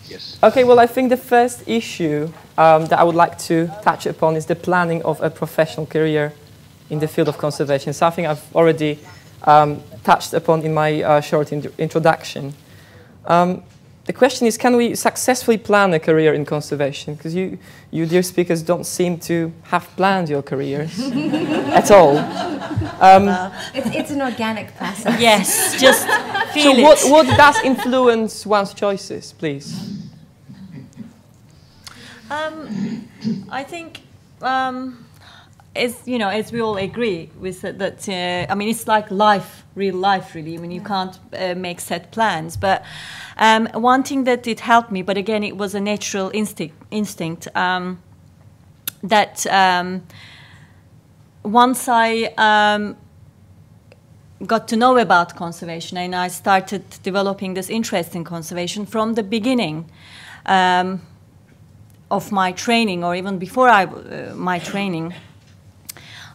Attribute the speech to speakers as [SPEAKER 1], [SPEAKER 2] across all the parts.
[SPEAKER 1] Yes.
[SPEAKER 2] Okay, well, I think the first issue that I would like to touch upon is the planning of a professional career in the field of conservation, something I've already touched upon in my short introduction. The question is, can we successfully plan a career in conservation? Because you dear speakers, don't seem to have planned your careers at all.
[SPEAKER 3] It's an organic process.
[SPEAKER 4] Yes, just feel
[SPEAKER 2] so
[SPEAKER 4] it.
[SPEAKER 2] what does influence one's choices, please?
[SPEAKER 4] I think, as you know, as we all agree, we said that. I mean, it's like life, real life, really. I mean, you can't make set plans. But one thing that it helped me, but again, it was a natural instinct that once I got to know about conservation and I started developing this interest in conservation from the beginning. Of my training, or even before my training,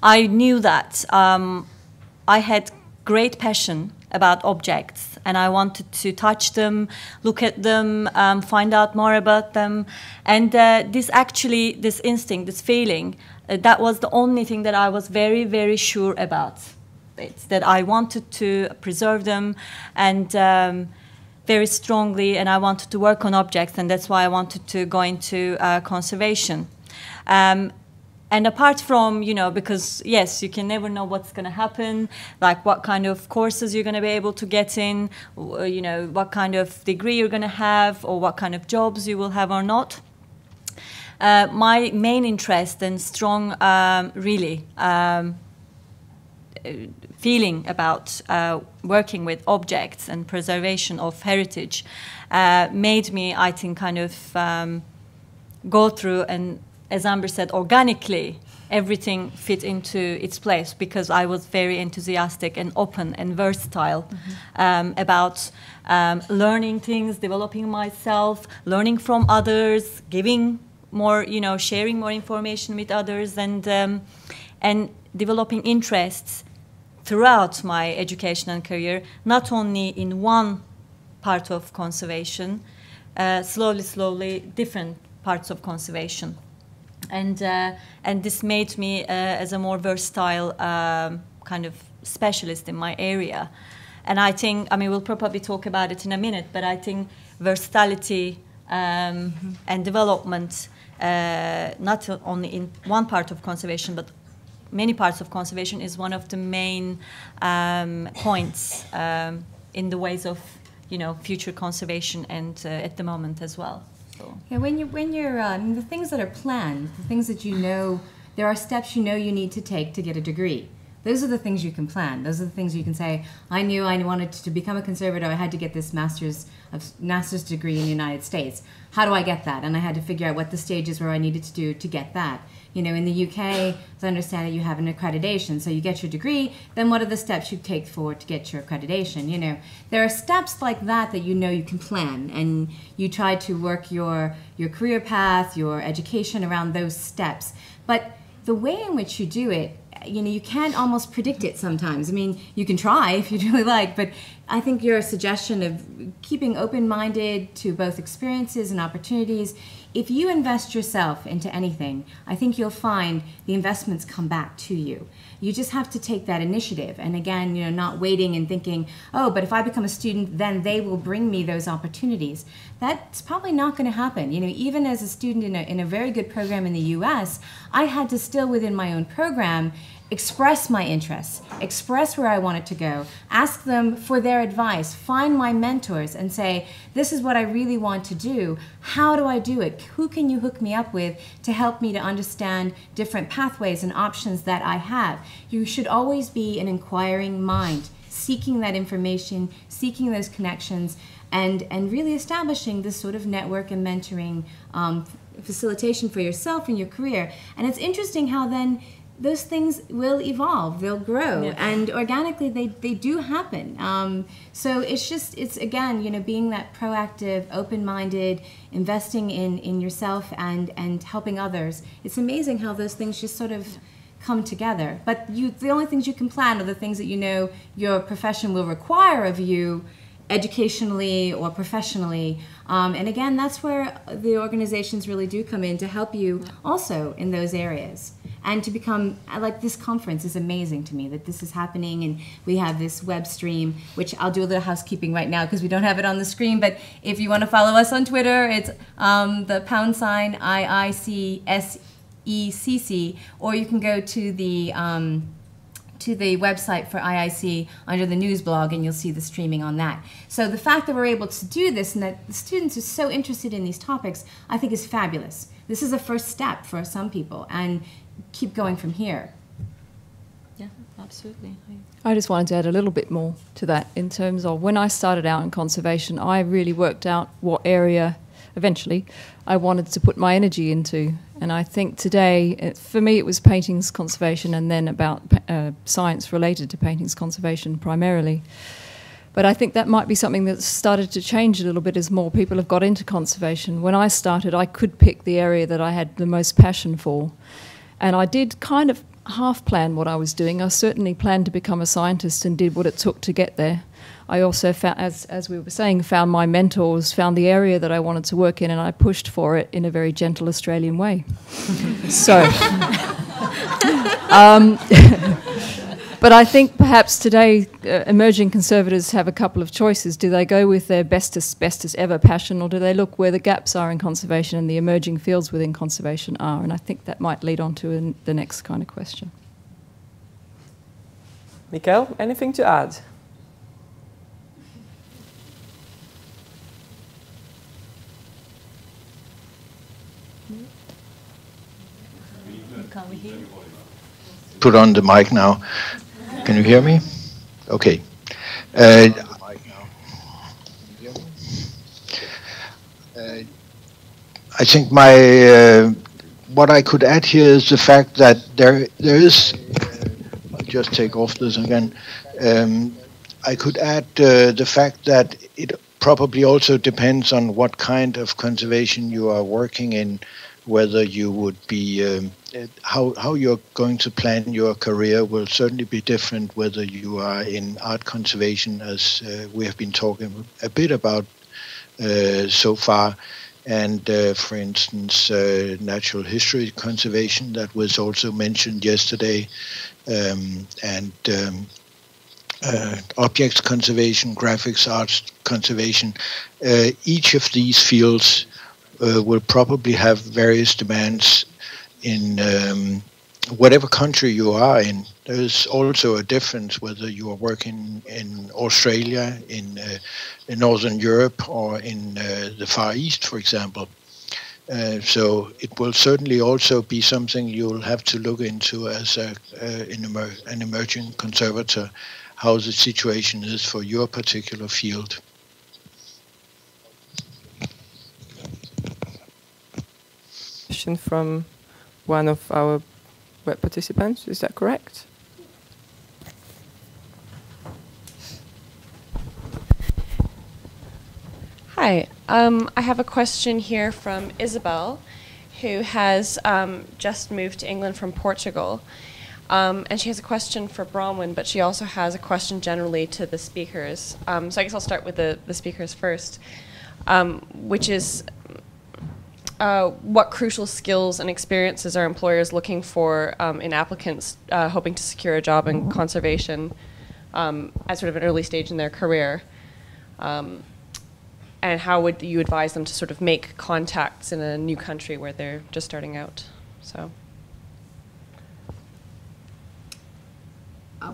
[SPEAKER 4] I knew that I had great passion about objects, and I wanted to touch them, look at them, find out more about them. And this instinct, this feeling, that was the only thing that I was very, very sure about. It's that I wanted to preserve them, and very strongly, and I wanted to work on objects, and that's why I wanted to go into conservation. And apart from, you know, because yes, you can never know what's going to happen, like what kind of courses you're going to be able to get in, you know, what kind of degree you're going to have, or what kind of jobs you will have or not. My main interest and strong, really, feeling about working with objects and preservation of heritage made me, I think, kind of go through, and as Amber said, organically everything fit into its place, because I was very enthusiastic and open and versatile about learning things, developing myself, learning from others, giving more, you know, sharing more information with others, and developing interests throughout my education and career, not only in one part of conservation, slowly different parts of conservation, and this made me as a more versatile kind of specialist in my area. And I think, I mean, we'll probably talk about it in a minute, but I think versatility and development, not only in one part of conservation, but many parts of conservation, is one of the main points in the ways of, you know, future conservation, and at the moment as well. So.
[SPEAKER 3] Yeah, when you're the things that are planned, the things that you know, there are steps you know you need to take to get a degree. Those are the things you can plan. Those are the things you can say, I knew I wanted to become a conservator, I had to get this master's degree in the United States. How do I get that? And I had to figure out what the stages were I needed to do to get that. You know, in the UK, as I understand it, you have an accreditation. So you get your degree, then what are the steps you take forward to get your accreditation? You know, there are steps like that that you know you can plan, and you try to work your career path, your education around those steps. But the way in which you do it, you know, you can't almost predict it sometimes. I mean, you can try if you really like, but I think your suggestion of keeping open-minded to both experiences and opportunities, if you invest yourself into anything, I think you'll find the investments come back to you. You just have to take that initiative. And again, you know, not waiting and thinking, oh, but if I become a student, then they will bring me those opportunities. That's probably not going to happen. You know, even as a student in a very good program in the US, I had to still, within my own program, express my interests, express where I wanted to go, ask them for their advice, find my mentors and say, this is what I really want to do. How do I do it? Who can you hook me up with to help me to understand different pathways and options that I have? You should always be an inquiring mind, seeking that information, seeking those connections, and really establishing this sort of network and mentoring facilitation for yourself and your career. And it's interesting how then those things will evolve, they'll grow, yeah. And organically they do happen. So it's again, you know, being that proactive, open-minded, investing in yourself and helping others. It's amazing how those things just sort of come together. But the only things you can plan are the things that you know your profession will require of you, educationally or professionally. And again, that's where the organizations really do come in to help you also in those areas. And to become, like this conference is amazing to me that this is happening, and we have this web stream, which I'll do a little housekeeping right now because we don't have it on the screen, but if you want to follow us on Twitter, it's the # IICSECC, or you can go to the website for IIC under the news blog, and you'll see the streaming on that. So the fact that we're able to do this and that the students are so interested in these topics, I think is fabulous. This is a first step for some people, and keep going from here.
[SPEAKER 4] Yeah, absolutely.
[SPEAKER 1] I just wanted to add a little bit more to that in terms of when I started out in conservation, I really worked out what area eventually I wanted to put my energy into. And I think today, for me, it was paintings conservation and then about science related to paintings conservation primarily. But I think that might be something that's started to change a little bit as more people have got into conservation. When I started, I could pick the area that I had the most passion for. And I did kind of half plan what I was doing. I certainly planned to become a scientist and did what it took to get there. I also, found, as we were saying, found my mentors, found the area that I wanted to work in, and I pushed for it in a very gentle Australian way. So, but I think perhaps today emerging conservators have a couple of choices. Do they go with their bestest ever passion, or do they look where the gaps are in conservation and the emerging fields within conservation are? And I think that might lead on to the next kind of question.
[SPEAKER 2] Mikael, anything to add?
[SPEAKER 4] Can we hear?
[SPEAKER 5] Put on the mic now. Can you hear me? Okay. I think what I could add here is the fact that there is. I'll just take off this again. I could add the fact that it probably also depends on what kind of conservation you are working in, whether you would be, how you're going to plan your career will certainly be different whether you are in art conservation, as we have been talking a bit about so far, and for instance, natural history conservation that was also mentioned yesterday, and objects conservation, graphics arts conservation. Each of these fields will probably have various demands in whatever country you are in. There's also a difference whether you are working in Australia, in Northern Europe, or in the Far East, for example. So it will certainly also be something you'll have to look into as an emerging conservator, how the situation is for your particular field.
[SPEAKER 2] Question from one of our web participants, is that correct?
[SPEAKER 6] Hi, I have a question here from Isabel, who has just moved to England from Portugal. And she has a question for Bronwyn, but she also has a question generally to the speakers. So I guess I'll start with the speakers first, which is what crucial skills and experiences are employers looking for in applicants hoping to secure a job in conservation at sort of an early stage in their career? And how would you advise them to sort of make contacts in a new country where they're just starting out? So.
[SPEAKER 3] I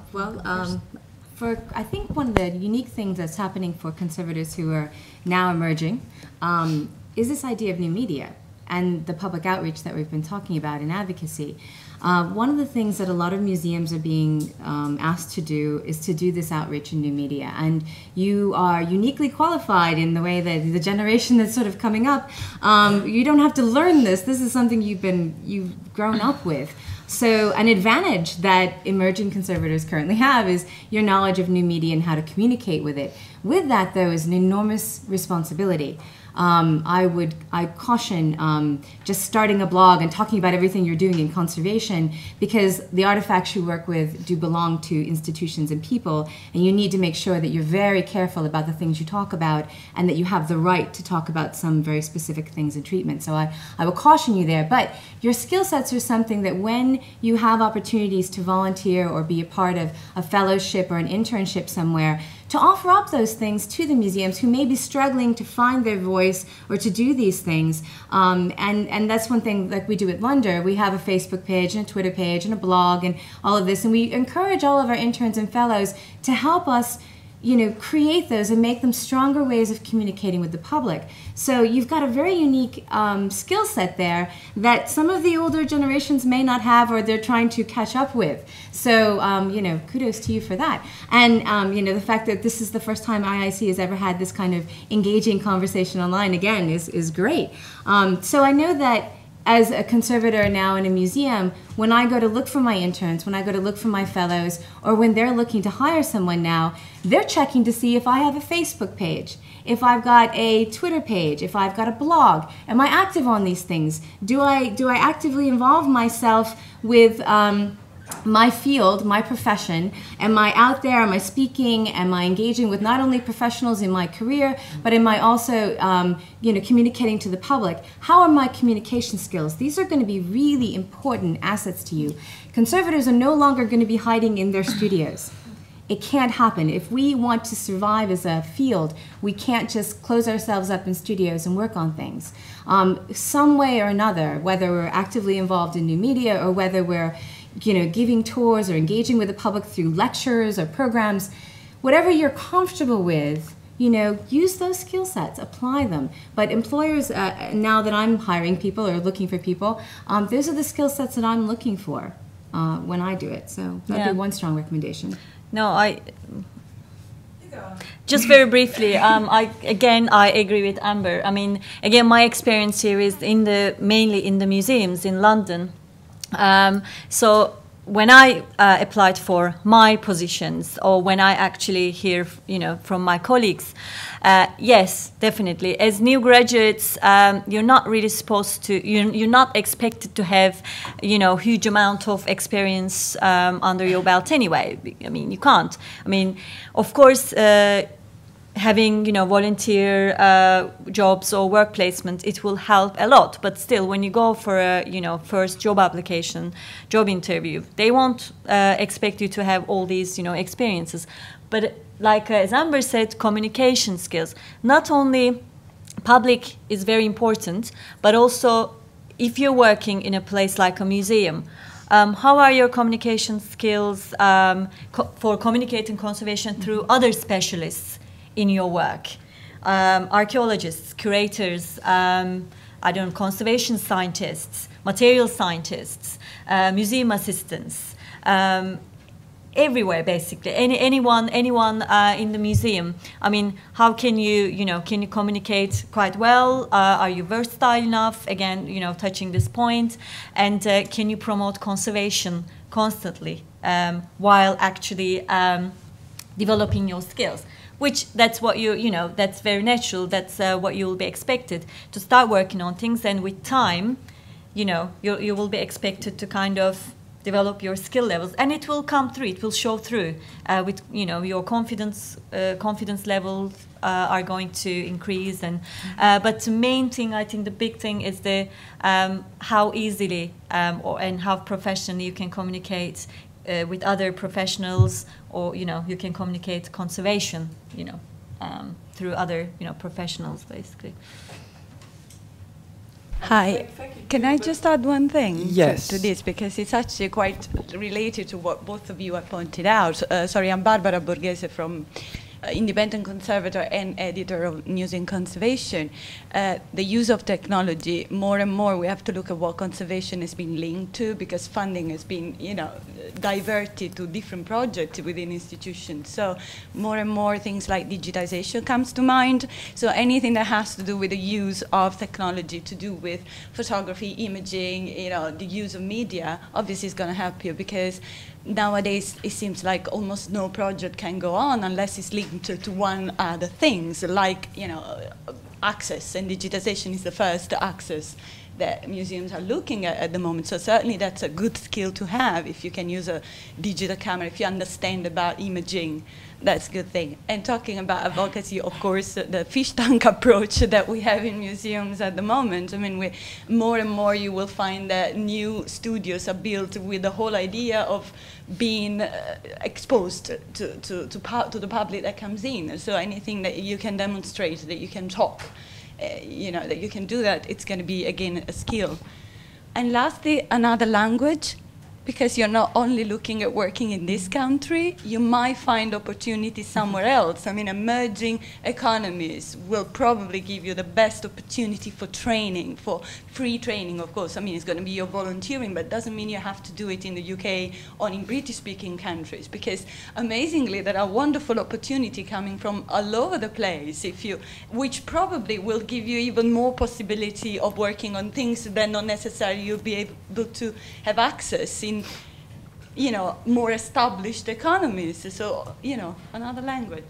[SPEAKER 3] think one of the unique things that's happening for conservators who are now emerging is this idea of new media and the public outreach that we've been talking about in advocacy. One of the things that a lot of museums are being asked to do is to do this outreach in new media. And you are uniquely qualified in the way that the generation that's sort of coming up, you don't have to learn this. This is something you've grown up with. So an advantage that emerging conservators currently have is your knowledge of new media and how to communicate with it. With that, though, is an enormous responsibility. I caution just starting a blog and talking about everything you're doing in conservation, because the artifacts you work with do belong to institutions and people, and you need to make sure that you're very careful about the things you talk about and that you have the right to talk about some very specific things in treatment. So I will caution you there. But your skill sets are something that when you have opportunities to volunteer or be a part of a fellowship or an internship somewhere, to offer up those things to the museums who may be struggling to find their voice or to do these things. And that's one thing like we do at Lunder. We have a Facebook page and a Twitter page and a blog and all of this. And we encourage all of our interns and fellows to help us, you know, create those and make them stronger ways of communicating with the public. So you've got a very unique skill set there that some of the older generations may not have, or they're trying to catch up with. So, you know, kudos to you for that. And, you know, the fact that this is the first time IIC has ever had this kind of engaging conversation online, again, is great. So I know that as a conservator now in a museum, when I go to look for my interns, when I go to look for my fellows, or when they're looking to hire someone now, they're checking to see if I have a Facebook page, if I've got a Twitter page, if I've got a blog. Am I active on these things? Do I actively involve myself with my field, my profession? Am I out there? Am I speaking? Am I engaging with not only professionals in my career, but am I also, you know, communicating to the public? How are my communication skills? These are going to be really important assets to you. Conservators are no longer going to be hiding in their studios. It can't happen. If we want to survive as a field, we can't just close ourselves up in studios and work on things. Some way or another, whether we're actively involved in new media or whether we're, you know, giving tours or engaging with the public through lectures or programs, whatever you're comfortable with, you know, use those skill sets, apply them. But employers, now that I'm hiring people or looking for people, those are the skill sets that I'm looking for when I do it. So that'd be one strong recommendation.
[SPEAKER 4] No, just very briefly, I agree with Amber. I mean, again, my experience here is mainly in the museums in London. So when I applied for my positions, or when I actually hear, you know, from my colleagues, yes, definitely. As new graduates, you're not really supposed to. You're not expected to have, you know, huge amount of experience under your belt anyway. I mean, you can't. I mean, of course. Having, you know, volunteer jobs or work placement, it will help a lot. But still, when you go for a, you know, first job application, job interview, they won't expect you to have all these, you know, experiences. But like as Amber said, communication skills. Not only public is very important, but also if you're working in a place like a museum, how are your communication skills for communicating conservation through other specialists in your work? Archaeologists, curators, I don't know, conservation scientists, material scientists, museum assistants, everywhere basically. Anyone in the museum. I mean, how can you communicate quite well? Are you versatile enough? Again, you know, touching this point, and can you promote conservation constantly while actually developing your skills? Which that's what you know, that's very natural. That's what you will be expected to start working on things, and with time, you know, you will be expected to kind of develop your skill levels, and it will come through. It will show through with, you know, your confidence levels are going to increase, and but the main thing, I think, the big thing is the how easily and how professionally you can communicate with other professionals, or, you know, you can communicate conservation, you know, through other, you know, professionals, basically.
[SPEAKER 7] Hi, can I just add one thing
[SPEAKER 2] Yes.
[SPEAKER 7] to this, because it's actually quite related to what both of you have pointed out. Sorry, I'm Barbara Borghese from Independent Conservator and editor of News in Conservation. The use of technology, more and more we have to look at what conservation has been linked to, because funding has been, you know, diverted to different projects within institutions. So more and more things like digitization comes to mind. So anything that has to do with the use of technology to do with photography, imaging, you know, the use of media, obviously is going to help you, because nowadays it seems like almost no project can go on unless it's linked linked to one other things, like, you know, access, and digitization is the first access that museums are looking at the moment. So certainly that's a good skill to have if you can use a digital camera, if you understand about imaging. That's a good thing. And talking about advocacy, of course, the fish tank approach that we have in museums at the moment. I mean, more and more you will find that new studios are built with the whole idea of being exposed to the public that comes in. So anything that you can demonstrate, that you can talk, you know, that you can do that, it's going to be, again, a skill. And lastly, another language. Because you're not only looking at working in this country, you might find opportunities somewhere else. I mean, emerging economies will probably give you the best opportunity for training, for free training, of course. I mean, it's going to be your volunteering, but it doesn't mean you have to do it in the UK or in British-speaking countries. Because amazingly, there are wonderful opportunities coming from all over the place, which probably will give you even more possibility of working on things that not necessarily you'll be able to have access in, you know, more established economies. So, you know, another language.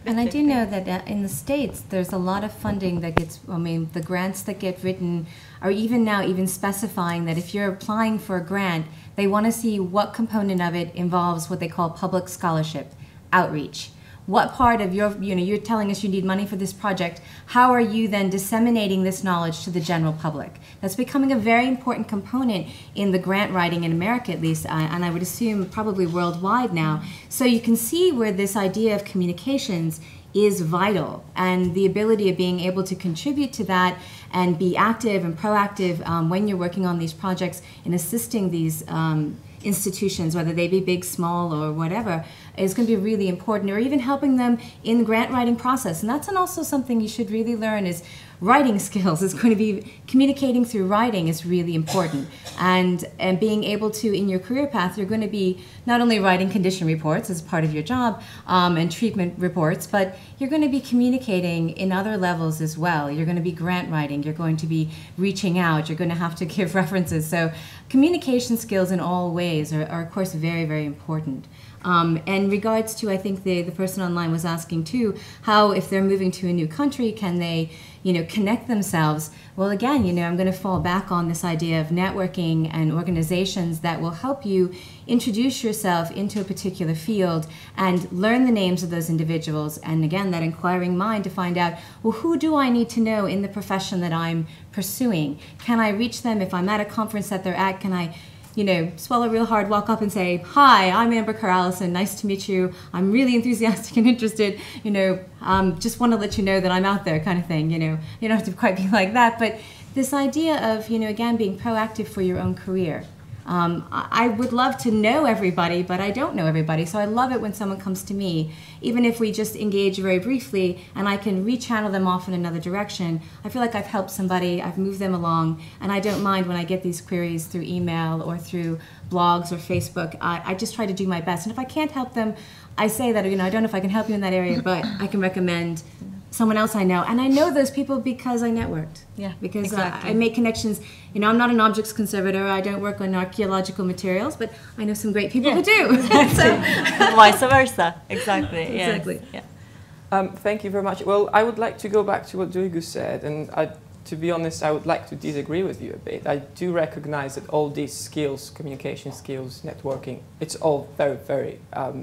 [SPEAKER 3] And I do know that in the States, there's a lot of funding that gets, I mean, the grants that get written are even now even specifying that if you're applying for a grant, they want to see what component of it involves what they call public scholarship, outreach. What part of your, you know, you're telling us you need money for this project, how are you then disseminating this knowledge to the general public? That's becoming a very important component in the grant writing in America, at least, and I would assume probably worldwide now. So you can see where this idea of communications is vital, and the ability of being able to contribute to that and be active and proactive when you're working on these projects in assisting these institutions, whether they be big, small, or whatever, is going to be really important, or even helping them in the grant writing process. And that's also something you should really learn is writing skills. It's going to be communicating through writing is really important. And being able to, in your career path, you're going to be not only writing condition reports as part of your job and treatment reports, but you're going to be communicating in other levels as well. You're going to be grant writing. You're going to be reaching out. You're going to have to give references. So communication skills in all ways are of course, very, very important. In regards to, I think the person online was asking too, how if they're moving to a new country, can they, you know, connect themselves? Well, again, you know, I'm going to fall back on this idea of networking and organizations that will help you introduce yourself into a particular field and learn the names of those individuals. And again, that inquiring mind to find out, well, who do I need to know in the profession that I'm pursuing? Can I reach them if I'm at a conference that they're at? Can I, you know, swallow real hard, walk up and say, hi, I'm Amber Carallison, nice to meet you. I'm really enthusiastic and interested, you know, just want to let you know that I'm out there kind of thing, you know. You don't have to quite be like that, but this idea of, you know, again, being proactive for your own career. I would love to know everybody, but I don't know everybody, so I love it when someone comes to me, even if we just engage very briefly and I can rechannel them off in another direction. I feel like I've helped somebody, I've moved them along, and I don't mind when I get these queries through email or through blogs or Facebook. I just try to do my best, and if I can't help them, I say that, you know, I don't know if I can help you in that area, but I can recommend someone else I know, and I know those people because I networked.
[SPEAKER 4] Yeah,
[SPEAKER 3] because
[SPEAKER 4] exactly.
[SPEAKER 3] I make connections. You know, I'm not an objects conservator. I don't work on archaeological materials, but I know some great people who do. So,
[SPEAKER 4] vice versa. Exactly.
[SPEAKER 3] Exactly.
[SPEAKER 4] Yes.
[SPEAKER 2] Yeah. Thank you very much. Well, I would like to go back to what Duygu said, and to be honest, I would like to disagree with you a bit. I do recognize that all these skills, communication skills, networking, it's all very, very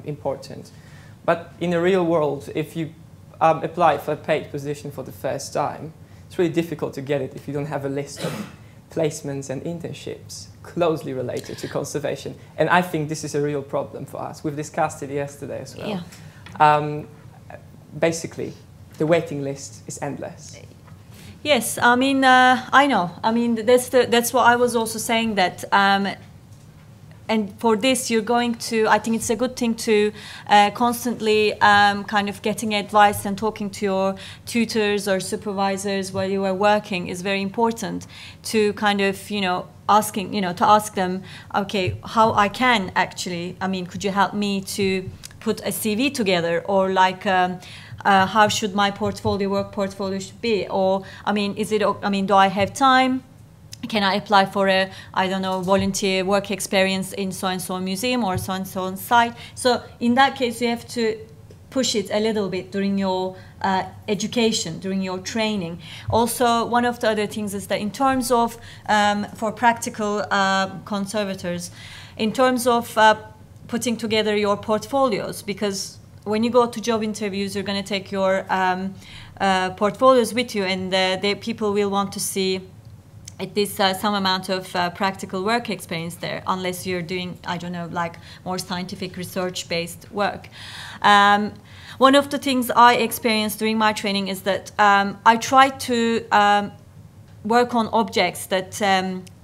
[SPEAKER 2] important. But in the real world, if you apply for a paid position for the first time, it's really difficult to get it if you don't have a list of placements and internships closely related to conservation. And I think this is a real problem for us. We've discussed it yesterday as well.
[SPEAKER 4] Yeah.
[SPEAKER 2] Basically, the waiting list is endless.
[SPEAKER 4] Yes, I mean, I know. I mean, that's what I was also saying, that and for this, you're going to, I think it's a good thing to constantly kind of getting advice and talking to your tutors or supervisors while you are working is very important, to kind of, you know, asking, you know, to ask them, okay, how I can actually, I mean, could you help me to put a CV together, or like, how should my work portfolio should be? Or, I mean, do I have time? Can I apply for a, I don't know, volunteer work experience in so-and-so museum or so-and-so site? So in that case, you have to push it a little bit during your education, during your training. Also, one of the other things is that in terms of, for practical conservators, in terms of putting together your portfolios, because when you go to job interviews, you're going to take your portfolios with you, and the people will want to see at least some amount of practical work experience there, unless you're doing, I don't know, like more scientific research-based work. One of the things I experienced during my training is that I tried to work on objects that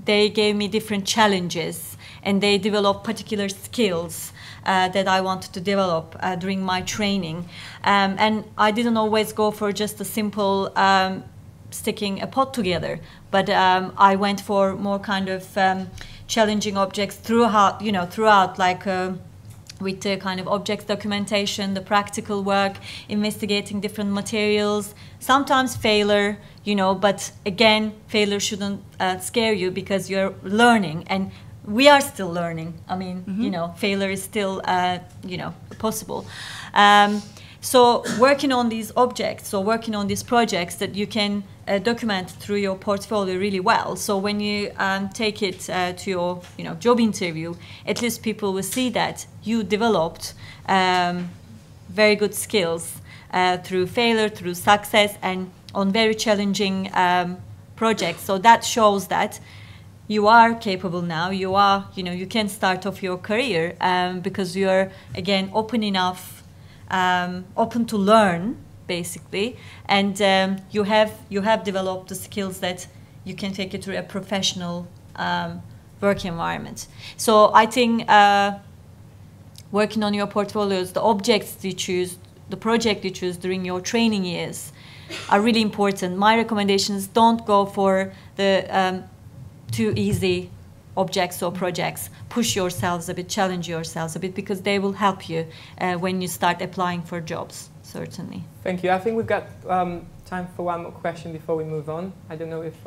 [SPEAKER 4] they gave me different challenges, and they developed particular skills that I wanted to develop during my training. And I didn't always go for just a simple sticking a pot together, but I went for more kind of challenging objects throughout, like with the kind of objects documentation, the practical work, investigating different materials, sometimes failure, but again, failure shouldn't scare you, because you're learning, and we are still learning. I mean, failure is still, possible. So working on these objects, or working on these projects that you can document through your portfolio really well. So when you take it to your job interview, at least people will see that you developed very good skills through failure, through success, and on very challenging projects. So that shows that you are capable now. You are, you can start off your career because you're, again, open enough, open to learn, basically, and you have developed the skills that you can take it to a professional work environment. So I think working on your portfolios, the objects you choose, the project you choose during your training years are really important. My recommendations: don't go for the too easy objects or projects. Push yourselves a bit, challenge yourselves a bit, because they will help you when you start applying for jobs, certainly.
[SPEAKER 2] Thank you. I think we've got time for one more question before we move on. I don't know if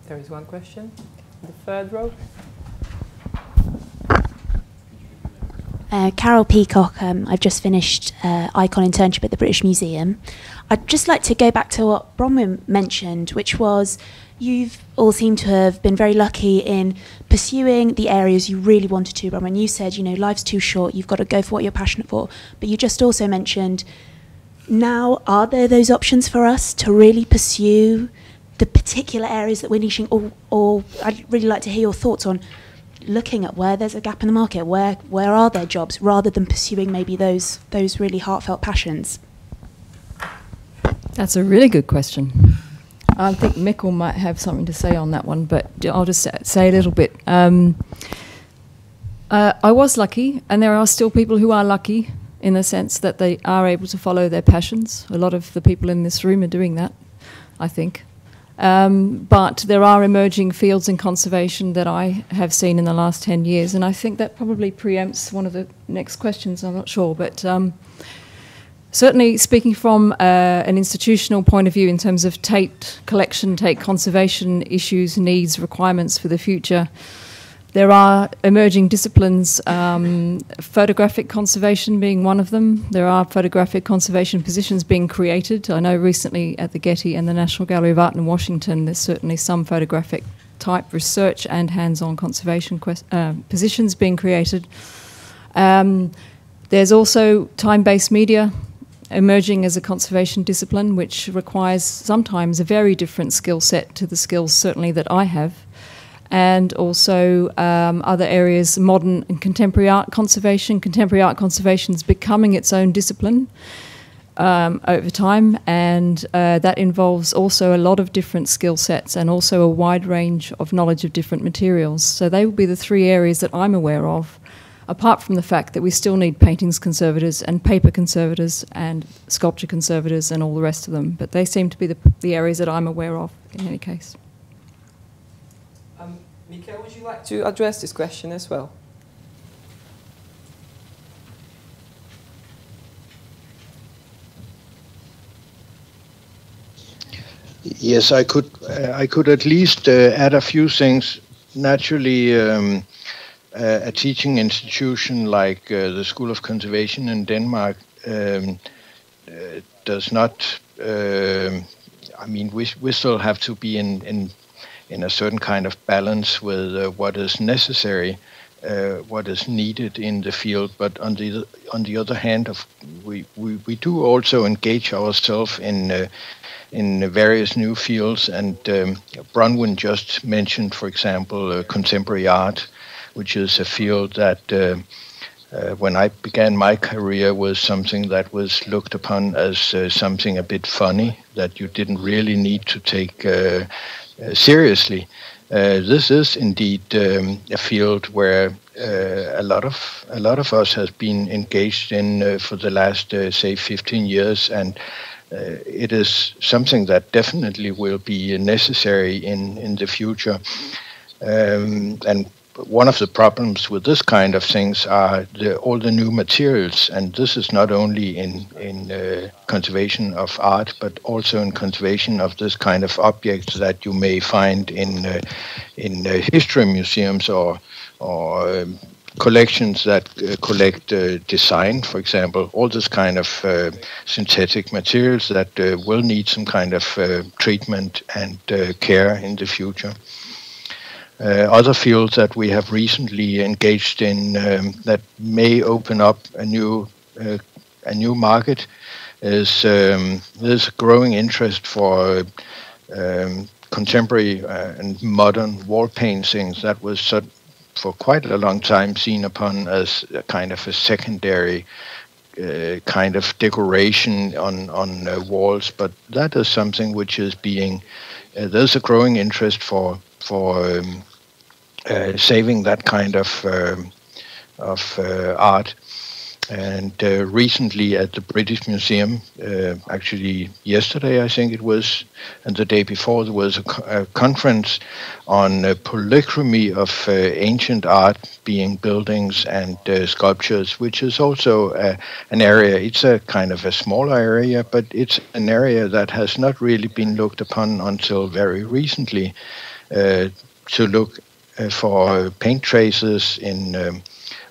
[SPEAKER 2] there is one question in the third row.
[SPEAKER 8] Carol Peacock, I've just finished ICON internship at the British Museum. I'd just like to go back to what Bronwyn mentioned, which was you've all seemed to have been very lucky in pursuing the areas you really wanted to. Bronwyn, you said, life's too short, you've got to go for what you're passionate for. But you just also mentioned, now are there those options for us to really pursue the particular areas that we're niching? Or I'd really like to hear your thoughts on looking at where there's a gap in the market, where are there jobs, rather than pursuing maybe those really heartfelt passions.
[SPEAKER 1] That's a really good question. I think Mikkel might have something to say on that one, but I'll just say a little bit. I was lucky, and there are still people who are lucky in the sense that they are able to follow their passions. A lot of the people in this room are doing that, I think. But there are emerging fields in conservation that I have seen in the last 10 years, and I think that probably preempts one of the next questions, I'm not sure. But certainly speaking from an institutional point of view in terms of Tate collection, Tate conservation issues, needs, requirements for the future, there are emerging disciplines, photographic conservation being one of them. There are photographic conservation positions being created. I know recently at the Getty and the National Gallery of Art in Washington, there's certainly some photographic type research and hands-on conservation positions being created. There's also time-based media emerging as a conservation discipline, which requires sometimes a very different skill set to the skills certainly that I have. And also other areas, modern and contemporary art conservation. Contemporary art conservation is becoming its own discipline over time, and that involves also a lot of different skill sets and also a wide range of knowledge of different materials. So they will be the three areas that I'm aware of, apart from the fact that we still need paintings conservators and paper conservators and sculpture conservators and all the rest of them. But they seem to be the areas that I'm aware of in any case.
[SPEAKER 2] Mikael, would you like to address this question as well?
[SPEAKER 5] Yes, I could at least add a few things. Naturally, a teaching institution like the School of Conservation in Denmark does not. I mean, we still have to be in a certain kind of balance with what is necessary, what is needed in the field. But on the other hand, we do also engage ourselves in various new fields. And Bronwyn just mentioned, for example, contemporary art, which is a field that when I began my career was something that was looked upon as something a bit funny, that you didn't really need to take seriously. This is indeed a field where a lot of us has been engaged in for the last say 15 years, and it is something that definitely will be necessary in the future. And one of the problems with this kind of things are all the new materials, and this is not only in conservation of art, but also in conservation of this kind of objects that you may find in history museums or collections that collect design, for example. All this kind of synthetic materials that will need some kind of treatment and care in the future. Other fields that we have recently engaged in that may open up a new market is there's growing interest for contemporary and modern wall paintings that was for quite a long time seen upon as a kind of a secondary kind of decoration on walls, but that is something which is being there's a growing interest for saving that kind of art. And recently at the British Museum, actually yesterday I think it was, and the day before, there was a conference on polychromy of ancient art, being buildings and sculptures, which is also an area. It's a kind of a smaller area, but it's an area that has not really been looked upon until very recently, to look for paint traces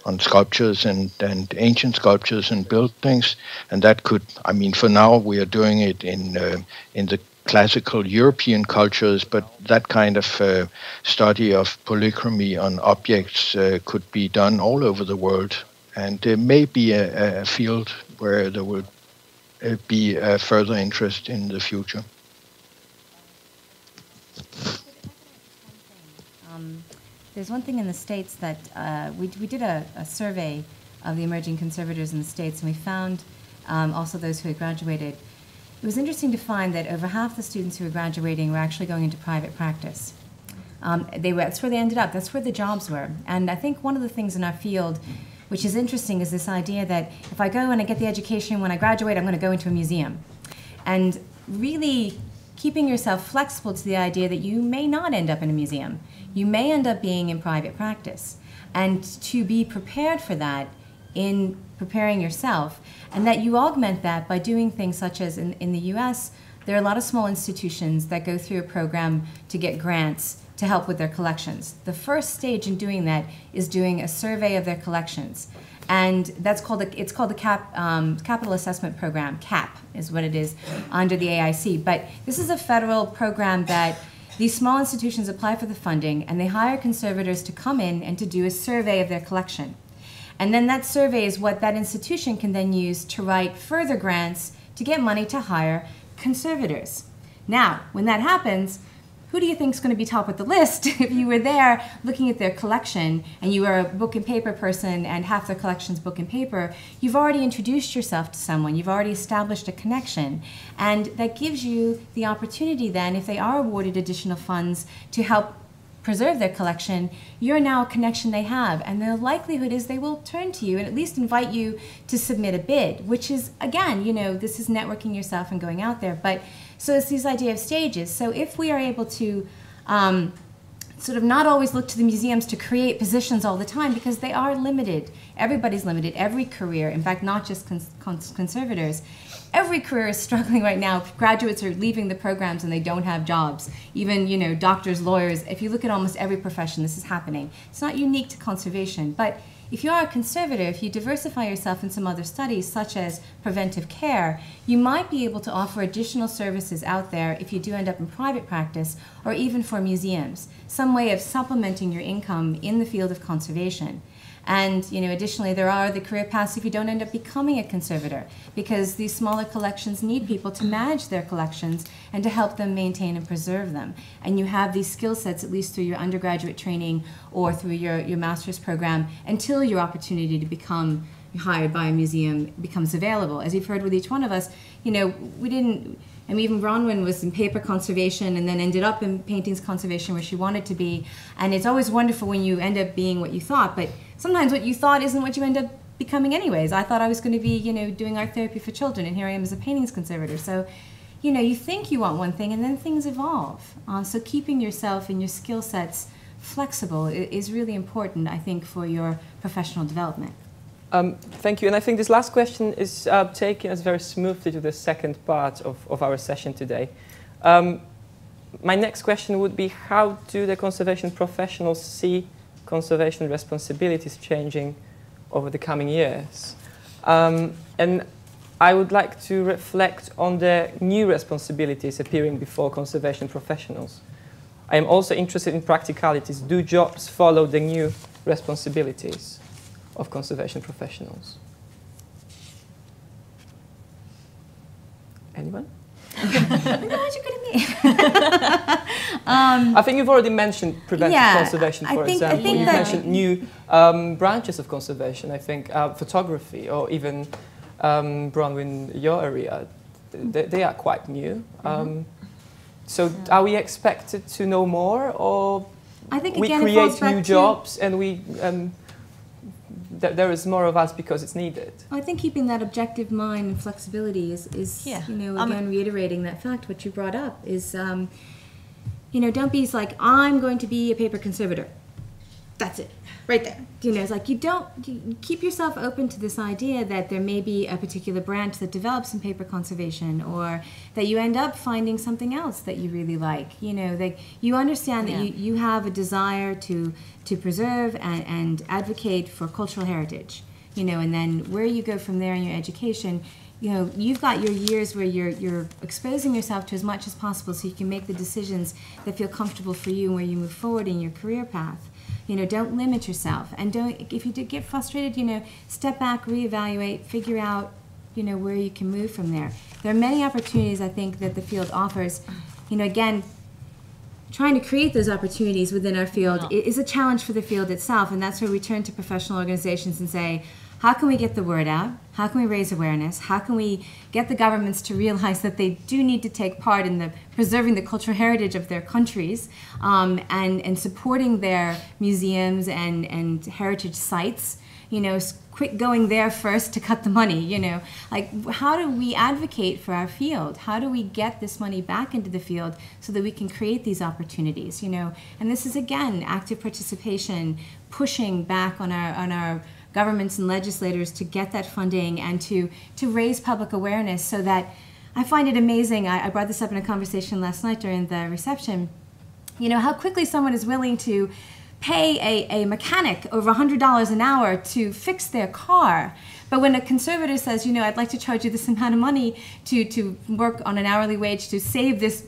[SPEAKER 5] on sculptures and ancient sculptures and buildings. And that could, I mean, for now we are doing it in the classical European cultures, but that kind of study of polychromy on objects could be done all over the world. And there may be a field where there will be further interest in the future.
[SPEAKER 3] There's one thing in the States that we did a survey of the emerging conservators in the States, and we found also those who had graduated. It was interesting to find that over half the students who were graduating were actually going into private practice. That's where they ended up. That's where the jobs were. And I think one of the things in our field which is interesting is this idea that if I go and I get the education, when I graduate, I'm going to go into a museum. And really keeping yourself flexible to the idea that you may not end up in a museum. You may end up being in private practice. And to be prepared for that in preparing yourself, and that you augment that by doing things such as in the US, there are a lot of small institutions that go through a program to get grants to help with their collections. The first stage in doing that is doing a survey of their collections. And that's called it's called the Capital Assessment Program. CAP is what it is under the IIC. But this is a federal program that these small institutions apply for the funding, and they hire conservators to come in and to do a survey of their collection. And then that survey is what that institution can then use to write further grants to get money to hire conservators. Now, when that happens, who do you think is going to be top of the list? If you were there looking at their collection and you were a book and paper person and half their collection's book and paper, you've already introduced yourself to someone, you've already established a connection, and that gives you the opportunity then, if they are awarded additional funds to help preserve their collection, you're now a connection they have, and the likelihood is they will turn to you and at least invite you to submit a bid, which is, again, you know, this is networking yourself and going out there. But so it's this idea of stages. So if we are able to sort of not always look to the museums to create positions all the time, because they are limited. Everybody's limited, every career, in fact, not just conservators. Every career is struggling right now. Graduates are leaving the programs and they don't have jobs. Even, you know, doctors, lawyers, if you look at almost every profession, this is happening. It's not unique to conservation, but if you are a conservator, if you diversify yourself in some other studies, such as preventive care, you might be able to offer additional services out there if you do end up in private practice, or even for museums. Some way of supplementing your income in the field of conservation. And, you know, additionally, there are the career paths if you don't end up becoming a conservator, because these smaller collections need people to manage their collections and to help them maintain and preserve them. And you have these skill sets, at least through your undergraduate training or through your master's program, until your opportunity to become hired by a museum becomes available. As you've heard with each one of us, you know, we didn't, I mean, even Bronwyn was in paper conservation and then ended up in paintings conservation where she wanted to be. And it's always wonderful when you end up being what you thought, but sometimes what you thought isn't what you end up becoming anyways. I thought I was going to be, you know, doing art therapy for children, and here I am as a paintings conservator. So, you know, you think you want one thing and then things evolve. So keeping yourself and your skill sets flexible is really important, I think, for your professional development.
[SPEAKER 2] Thank you. And I think this last question is taking us very smoothly to the second part of our session today. My next question would be, how do the conservation professionals see conservation responsibilities changing over the coming years? And I would like to reflect on the new responsibilities appearing before conservation professionals. I am also interested in practicalities. Do jobs follow the new responsibilities of conservation professionals? Anyone? I think you've already mentioned preventive conservation, for example. You mentioned new branches of conservation, I think photography, or even Bronwyn, your area. They are quite new. So are we expected to know more, or
[SPEAKER 3] I think,
[SPEAKER 2] we
[SPEAKER 3] again,
[SPEAKER 2] create new jobs and we there is more of us because it's needed?
[SPEAKER 3] I think keeping that objective mind and flexibility is you know, again, reiterating that fact, what you brought up is, you know, don't be like, I'm going to be a paper conservator. That's it, right there. You know, it's like you keep yourself open to this idea that there may be a particular branch that develops in paper conservation, or that you end up finding something else that you really like. You know, that you understand that you have a desire to preserve and advocate for cultural heritage. You know, and then where you go from there in your education, you know, you've got your years where you're exposing yourself to as much as possible so you can make the decisions that feel comfortable for you and where you move forward in your career path. You know, don't limit yourself, and if you do get frustrated, you know, step back, reevaluate, figure out, you know, where you can move from there. There are many opportunities, I think, that the field offers. You know, again, trying to create those opportunities within our field is a challenge for the field itself, and that's where we turn to professional organizations and say, how can we get the word out? How can we raise awareness? How can we get the governments to realize that they do need to take part in preserving the cultural heritage of their countries, and supporting their museums and heritage sites? You know, quit going there first to cut the money, you know. Like, how do we advocate for our field? How do we get this money back into the field so that we can create these opportunities, you know? And this is, again, active participation, pushing back on our governments and legislators to get that funding and to raise public awareness, so that I find it amazing. I brought this up in a conversation last night during the reception, you know, how quickly someone is willing to pay a mechanic over $100 an hour to fix their car. But when a conservator says, you know, I'd like to charge you this amount of money to work on an hourly wage to save this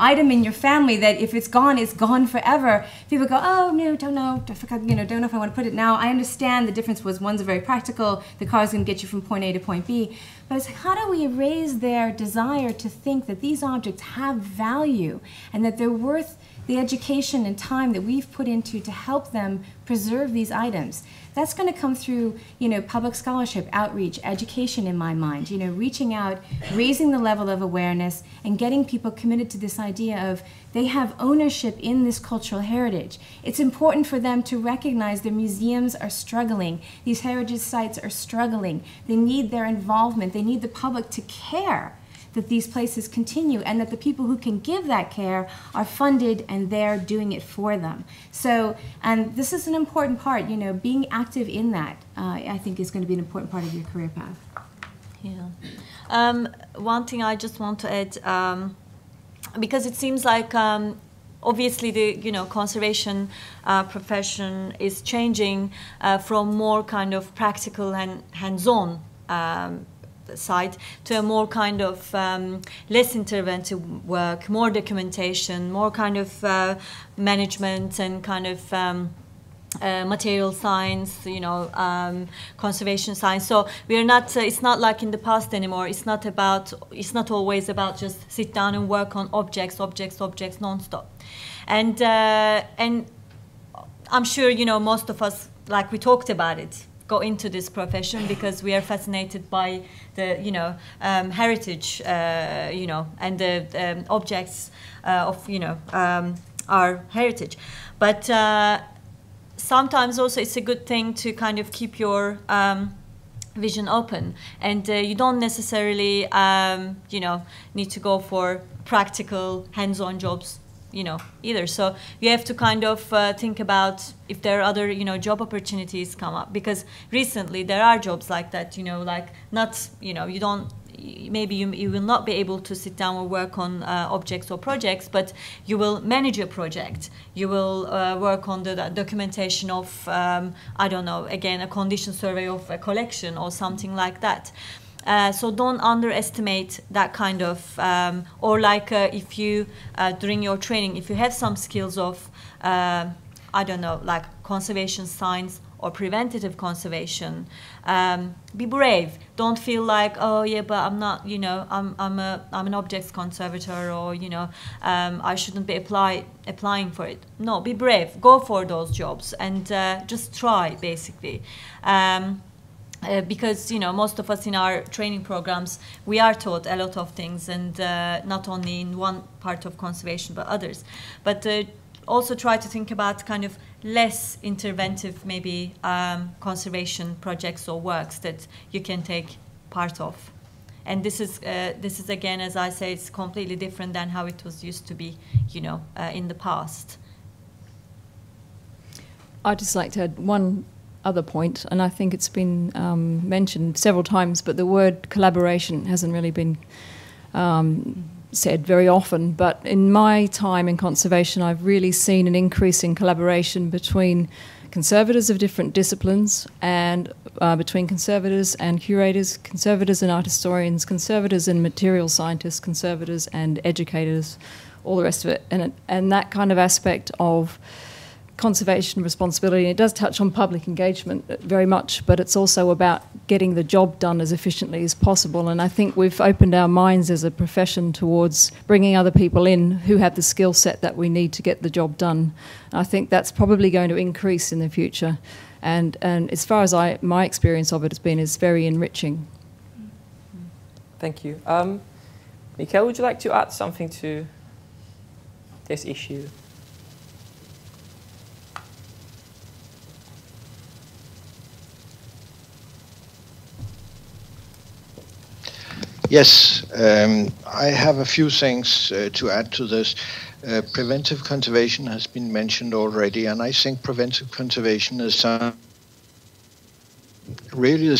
[SPEAKER 3] item in your family that if it's gone forever, people go, oh no, don't know, I forgot, you know, don't know if I want to put it now. I understand the difference was one's very practical, the car's going to get you from point A to point B, but it's how do we raise their desire to think that these objects have value and that they're worth the education and time that we've put into to help them preserve these items. That's going to come through, you know, public scholarship, outreach, education, in my mind, you know, reaching out, raising the level of awareness, and getting people committed to this idea of they have ownership in this cultural heritage. It's important for them to recognize their museums are struggling, these heritage sites are struggling, they need their involvement, they need the public to care. that these places continue and that the people who can give that care are funded and they're doing it for them. So, and this is an important part, you know, being active in that, I think is going to be an important part of your career path.
[SPEAKER 4] Yeah. One thing I just want to add, because it seems like obviously the conservation profession is changing from more kind of practical and hands-on side to a more kind of less interventive work, more documentation, more kind of management and kind of material science, conservation science. So we are not. It's not like in the past anymore. It's not always about just sit down and work on objects non-stop. And I'm sure most of us, like we talked about it, go into this profession because we are fascinated by the heritage, and the objects of our heritage, but. Sometimes also it's a good thing to kind of keep your vision open, and you don't necessarily need to go for practical hands-on jobs either. So you have to kind of think about if there are other job opportunities come up, because recently there are jobs like that, like not you don't, maybe you will not be able to sit down and work on objects or projects, but you will manage a project. You will work on the documentation of, I don't know, again, a condition survey of a collection or something like that. So don't underestimate that kind of, or like if you, during your training, if you have some skills of, I don't know, like conservation science or preventative conservation, be brave. Don't feel like, oh yeah, but I'm not, I'm an objects conservator, or I shouldn't be applying for it. No, be brave. Go for those jobs and just try, basically. Because most of us in our training programs, we are taught a lot of things, and not only in one part of conservation but others. But also try to think about kind of less interventive, maybe conservation projects or works that you can take part of. And this is again, as I say, it's completely different than how it was used to be, in the past.
[SPEAKER 1] I'd just like to add one other point, and I think it's been mentioned several times, but the word collaboration hasn't really been said very often. But in my time in conservation, I've really seen an increase in collaboration between conservators of different disciplines, and between conservators and curators, conservators and art historians, conservators and material scientists, conservators and educators, all the rest of it. And that kind of aspect of conservation responsibility, and it does touch on public engagement very much, but it's also about getting the job done as efficiently as possible. And I think we've opened our minds as a profession towards bringing other people in who have the skill set that we need to get the job done. I think that's probably going to increase in the future. And as far as my experience of it has been, is very enriching.
[SPEAKER 2] Thank you. Mikael, would you like to add something to this issue?
[SPEAKER 5] Yes, I have a few things to add to this. Preventive conservation has been mentioned already, and I think preventive conservation is really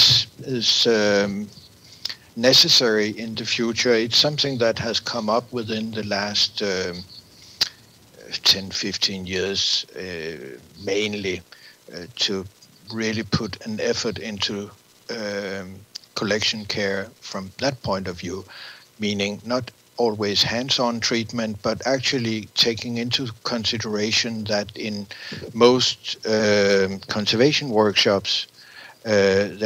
[SPEAKER 5] necessary in the future. It's something that has come up within the last 10, 15 years, mainly to really put an effort into collection care from that point of view, meaning not always hands-on treatment, but actually taking into consideration that in most conservation workshops in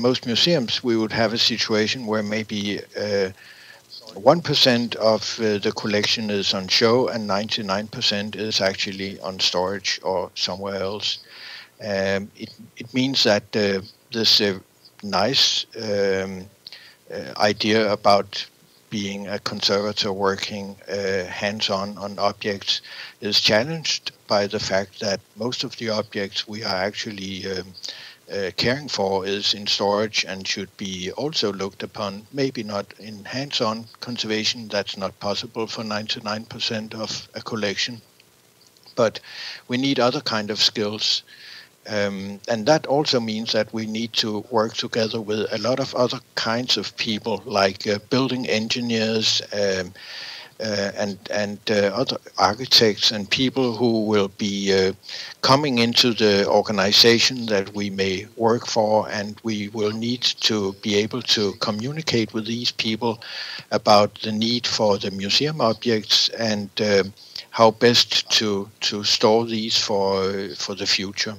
[SPEAKER 5] most museums we would have a situation where maybe 1% of the collection is on show and 99% is actually on storage or somewhere else. It means that this nice idea about being a conservator working hands-on on objects is challenged by the fact that most of the objects we are actually caring for is in storage and should be also looked upon, maybe not in hands-on conservation, that's not possible for 99% of a collection, but we need other kind of skills. And that also means that we need to work together with a lot of other kinds of people, like building engineers and other architects and people who will be coming into the organization that we may work for, and we will need to be able to communicate with these people about the need for the museum objects and how best to store these for the future.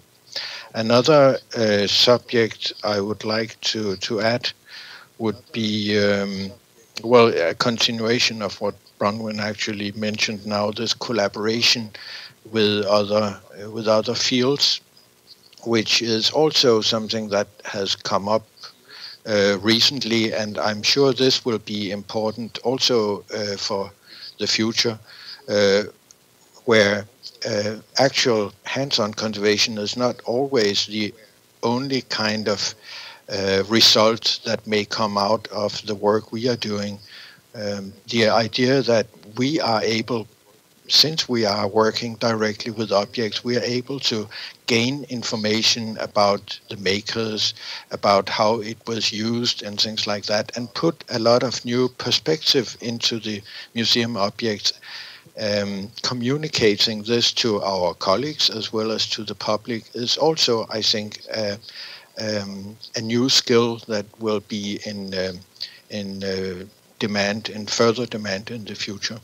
[SPEAKER 5] Another subject I would like to add would be, well, a continuation of what Bronwyn actually mentioned now, this collaboration with other fields, which is also something that has come up recently, and I'm sure this will be important also for the future, where actual hands-on conservation is not always the only kind of result that may come out of the work we are doing. The idea that we are able, since we are working directly with objects, we are able to gain information about the makers, about how it was used and things like that, and put a lot of new perspective into the museum objects. Communicating this to our colleagues as well as to the public is also, I think, a new skill that will be in demand, in further demand in the future.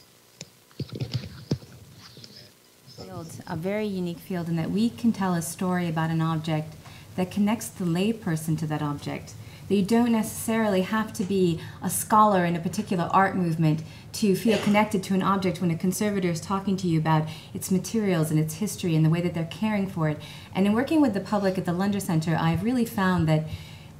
[SPEAKER 3] A very unique field in that we can tell a story about an object that connects the layperson to that object. That you don't necessarily have to be a scholar in a particular art movement to feel connected to an object when a conservator is talking to you about its materials and its history and the way that they're caring for it. And in working with the public at the Lunder Center, I've really found that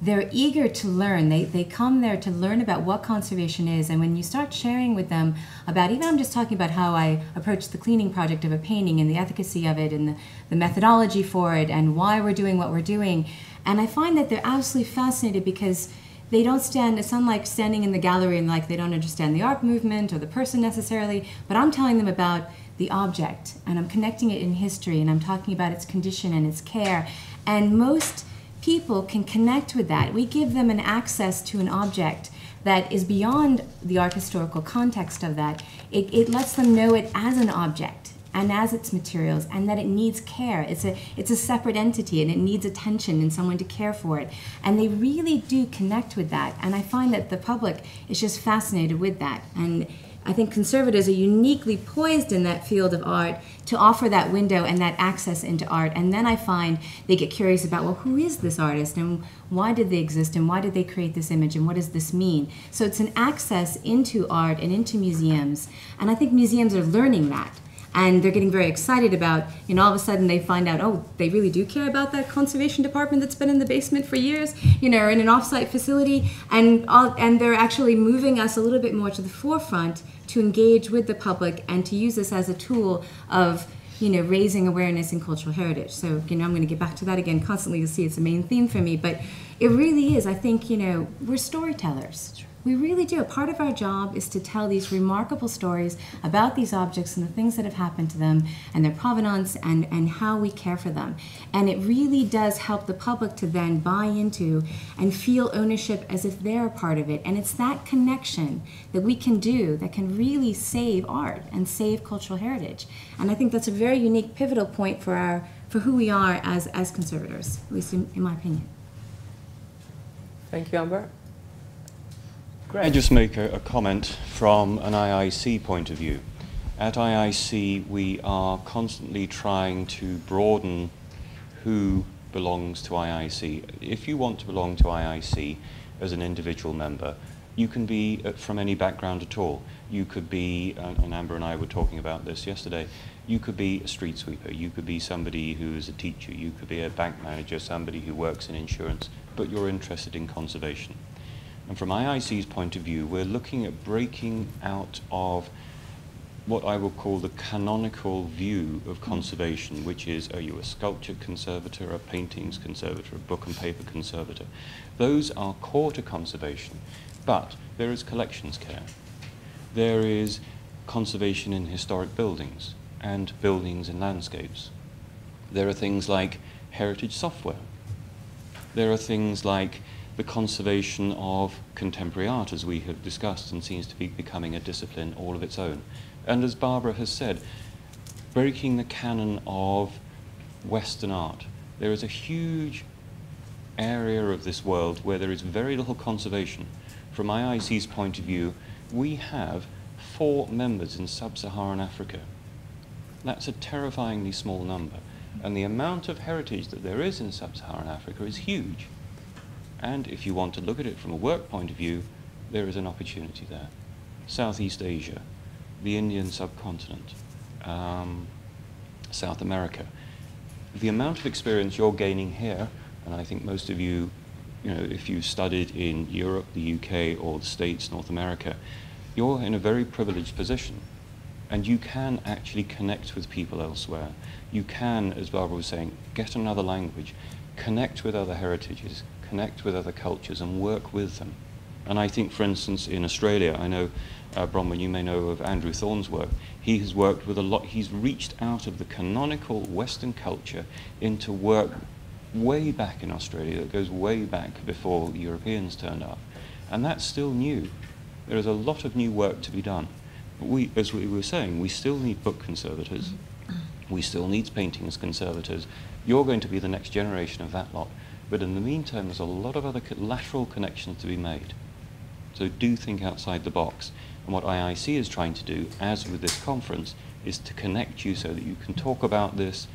[SPEAKER 3] they're eager to learn. They come there to learn about what conservation is, and when you start sharing with them about, even I'm just talking about how I approached the cleaning project of a painting and the efficacy of it and the methodology for it and why we're doing what we're doing, and I find that they're absolutely fascinated because they don't stand, it's unlike standing in the gallery and like they don't understand the art movement or the person necessarily, but I'm telling them about the object and I'm connecting it in history and I'm talking about its condition and its care, and most people can connect with that. We give them an access to an object that is beyond the art historical context of that. It lets them know it as an object and as its materials, and that it needs care. It's a separate entity and it needs attention and someone to care for it. And they really do connect with that. And I find that the public is just fascinated with that. And I think conservators are uniquely poised in that field of art to offer that window and that access into art. And then I find they get curious about, well, who is this artist and why did they exist and why did they create this image and what does this mean? So it's an access into art and into museums. And I think museums are learning that. And they're getting very excited about, you know, all of a sudden they find out, oh, they really do care about that conservation department that's been in the basement for years, you know, in an off-site facility, and they're actually moving us a little bit more to the forefront to engage with the public and to use this as a tool of, you know, raising awareness in cultural heritage. So, you know, I'm going to get back to that again constantly. You'll see it's a main theme for me, but it really is. I think, you know, we're storytellers. We really do. Part of our job is to tell these remarkable stories about these objects and the things that have happened to them and their provenance and how we care for them. And it really does help the public to then buy into and feel ownership as if they're a part of it. And it's that connection that we can do that can really save art and save cultural heritage. And I think that's a very unique pivotal point for who we are as conservators, at least in my opinion.
[SPEAKER 2] Thank you, Amber.
[SPEAKER 9] I just make a comment from an IIC point of view. At IIC, we are constantly trying to broaden who belongs to IIC. If you want to belong to IIC as an individual member, you can be from any background at all. You could be, and Amber and I were talking about this yesterday, you could be a street sweeper, you could be somebody who is a teacher, you could be a bank manager, somebody who works in insurance, but you're interested in conservation. And from IIC's point of view, we're looking at breaking out of what I will call the canonical view of conservation, which is, are you a sculpture conservator, a paintings conservator, a book and paper conservator? Those are core to conservation, but there is collections care. There is conservation in historic buildings and buildings and landscapes. There are things like heritage software. There are things like the conservation of contemporary art, as we have discussed, and seems to be becoming a discipline all of its own. And as Barbara has said, breaking the canon of Western art. There is a huge area of this world where there is very little conservation. From IIC's point of view, we have 4 members in sub-Saharan Africa. That's a terrifyingly small number. And the amount of heritage that there is in sub-Saharan Africa is huge. And if you want to look at it from a work point of view, there is an opportunity there. Southeast Asia, the Indian subcontinent, South America. The amount of experience you're gaining here, and I think most of you, if you studied in Europe, the UK, or the States, North America, you're in a very privileged position. And you can actually connect with people elsewhere. You can, as Barbara was saying, get another language, connect with other heritages, connect with other cultures, and work with them. And I think, for instance, in Australia, I know, Bronwyn, you may know of Andrew Thorne's work. He has worked with a lot, he's reached out of the canonical Western culture into work way back in Australia that goes way back before the Europeans turned up. And that's still new. There is a lot of new work to be done. But we, as we were saying, we still need book conservators. We still need paintings conservators. You're going to be the next generation of that lot. But in the meantime, there's a lot of other lateral connections to be made. So do think outside the box. And what IIC is trying to do, as with this conference, is to connect you so that you can talk about this,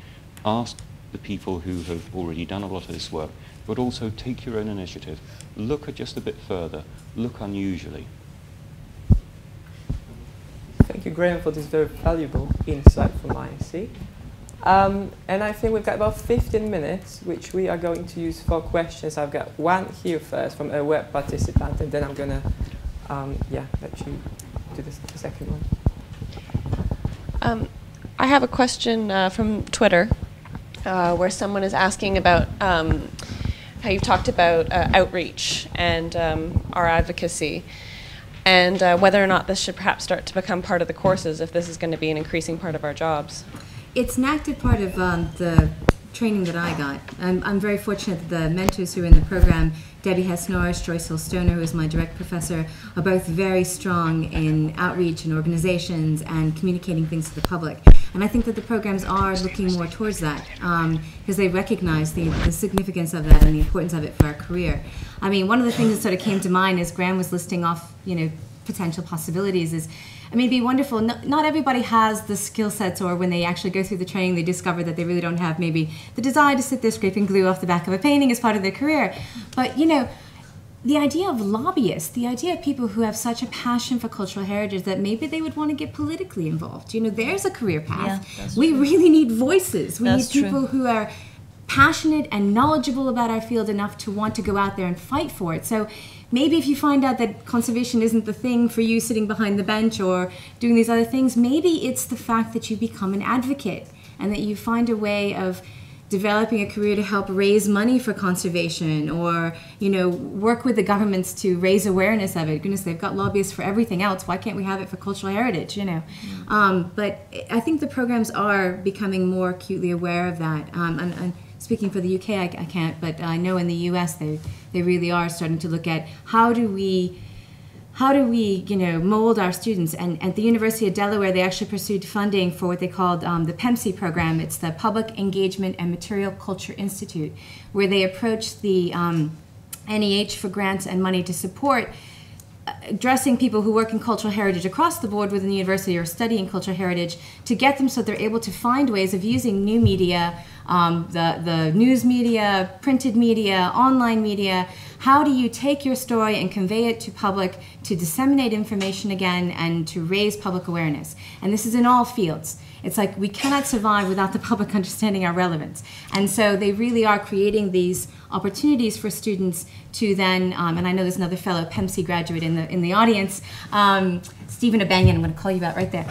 [SPEAKER 9] ask the people who have already done a lot of this work, but also take your own initiative. Look at just a bit further. Look unusually.
[SPEAKER 2] Thank you, Graham, for this very valuable insight from IIC. And I think we've got about 15 minutes, which we are going to use for questions. I've got one here first from a web participant, and then I'm going to let you do the second one.
[SPEAKER 6] I have a question from Twitter where someone is asking about how you've talked about outreach and our advocacy, and whether or not this should perhaps start to become part of the courses if this is going to be an increasing part of our jobs.
[SPEAKER 3] It's an active part of the training that I got. I'm very fortunate that the mentors who are in the program, Debbie Hess-Norris, Joyce Hill-Stoner, who is my direct professor, are both very strong in outreach and organizations and communicating things to the public. And I think that the programs are looking more towards that because they recognize the significance of that and the importance of it for our career. I mean, one of the things that sort of came to mind as Graham was listing off, potential possibilities is, I mean, it'd be wonderful. Not everybody has the skill sets, or when they actually go through the training, they discover that they really don't have maybe the desire to sit there scraping glue off the back of a painting as part of their career. But, the idea of lobbyists, the idea of people who have such a passion for cultural heritage that maybe they would want to get politically involved. There's a career path.
[SPEAKER 4] Yeah,
[SPEAKER 3] we really need voices. We
[SPEAKER 4] That's
[SPEAKER 3] need people who are passionate and knowledgeable about our field enough to want to go out there and fight for it. So maybe if you find out that conservation isn't the thing for you sitting behind the bench or doing these other things, maybe it's the fact that you become an advocate and that you find a way of developing a career to help raise money for conservation, or work with the governments to raise awareness of it. Goodness, they've got lobbyists for everything else. Why can't we have it for cultural heritage? But I think the programs are becoming more acutely aware of that. And speaking for the UK, I can't, but I know in the US they really are starting to look at how do we mold our students. And at the University of Delaware, they actually pursued funding for what they called the PEMC program. It's the Public Engagement and Material Culture Institute, where they approached the NEH for grants and money to support addressing people who work in cultural heritage across the board within the university or studying cultural heritage, to get them so they're able to find ways of using new media, the news media, printed media, online media. How do you take your story and convey it to public, to disseminate information again, and to raise public awareness? And this is in all fields. It's like we cannot survive without the public understanding our relevance. And so they really are creating these opportunities for students to then, and I know there's another fellow PEMC graduate in the audience, Stephen Abanyan, I'm going to call you out right there.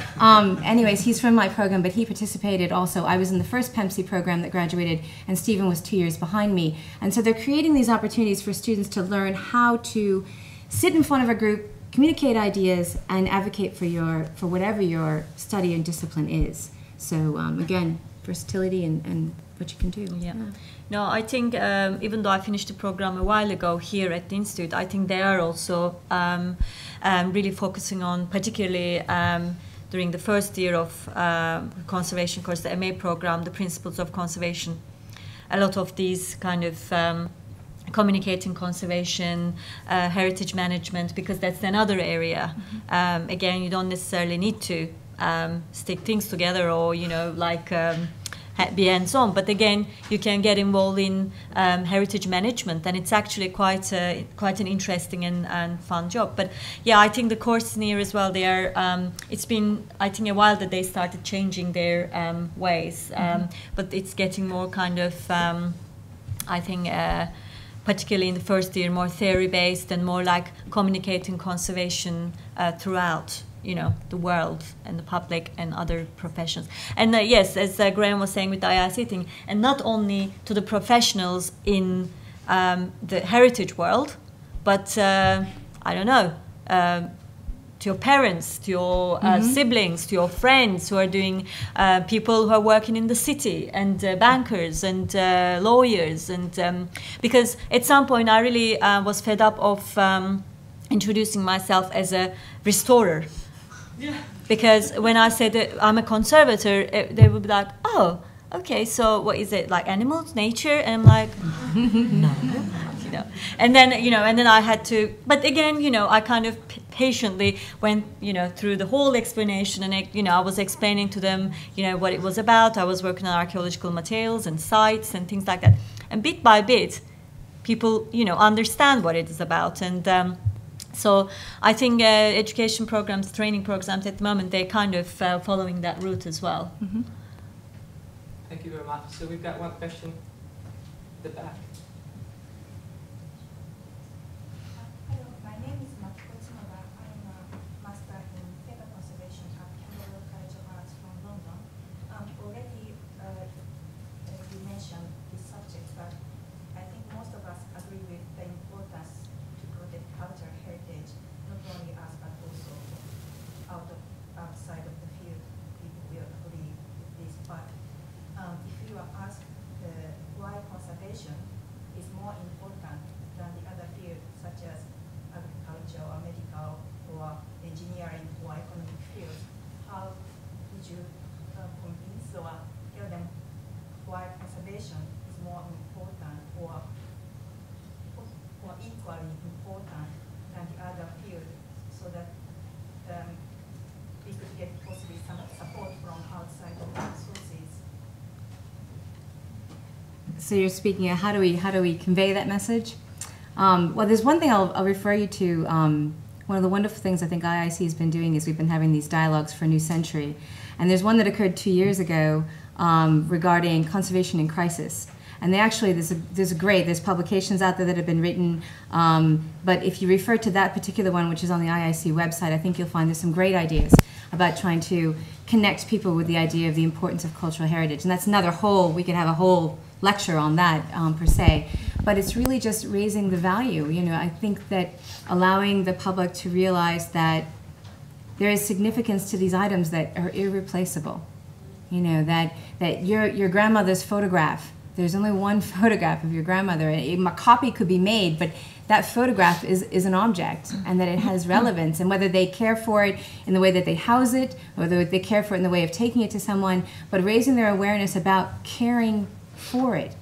[SPEAKER 3] Anyways, he's from my program, but he participated also. I was in the first PEMC program that graduated, and Stephen was 2 years behind me. And so they're creating these opportunities for students to learn how to sit in front of a group, communicate ideas, and advocate for whatever your study and discipline is. So again, versatility and what you can do.
[SPEAKER 4] Yeah. No, I think even though I finished the program a while ago here at the Institute, I think they are also really focusing on, particularly during the first year of conservation course, the MA program, the principles of conservation. A lot of these kind of communicating conservation, heritage management, because that's another area. Again, you don't necessarily need to stick things together or, you know, like be hands-on, but again, you can get involved in heritage management, and it's actually quite an interesting and fun job. But yeah, I think the course here as well, they are, it's been, I think, a while that they started changing their ways, but it's getting more kind of, I think, particularly in the first year, more theory-based and more like communicating conservation throughout, you know, the world and the public and other professions. And yes, as Graham was saying with the IIC thing, and not only to the professionals in the heritage world, but I don't know, to your parents, to your siblings, to your friends who are doing, people who are working in the city, and bankers and lawyers, and because at some point I really was fed up of introducing myself as a restorer. Yeah. Because when I said that I'm a conservator, they would be like, oh, okay, so what is it, like animals, nature? And I'm like, no, you know. And then, you know, and then I had to, but again, you know, I kind of patiently went, you know, through the whole explanation, and, you know, I was explaining to them, you know, what it was about. I was working on archaeological materials and sites and things like that. And bit by bit, people, you know, understand what it is about. And so I think education programs, training programs at the moment, they're kind of following that route as well.
[SPEAKER 2] Thank you very much. So we've got one question at the back.
[SPEAKER 10] Hello, my name is Makiko Tsunoda. I'm a master in Preventive Conservation at Cambridge College of Arts from London. Already you mentioned this subject, but I think most of us agree with the importance to protect culture, heritage, not only us but also outside of the field. People will agree with this. But if you are asked why conservation is more important than the other fields such as agriculture or medical or engineering or economic fields, how would you convince or tell them why conservation is more important or equally important than the other field, so that we could get possibly some support from outside of sources?
[SPEAKER 3] So you're speaking of how do we convey that message? Well, there's one thing I'll refer you to. One of the wonderful things I think IIC has been doing is we've been having these dialogues for a new century. And there's one that occurred 2 years ago regarding conservation in crisis. And they actually, there's publications out there that have been written, but if you refer to that particular one, which is on the IIC website, I think you'll find there's some great ideas about trying to connect people with the idea of the importance of cultural heritage. And that's another whole, we could have a whole lecture on that per se. But it's really just raising the value. You know, I think that allowing the public to realize that there is significance to these items that are irreplaceable. You know, that your grandmother's photograph, there's only one photograph of your grandmother. A copy could be made, but that photograph is an object, and that it has relevance. And whether they care for it in the way that they house it, or whether they care for it in the way of taking it to someone, but raising their awareness about caring for it,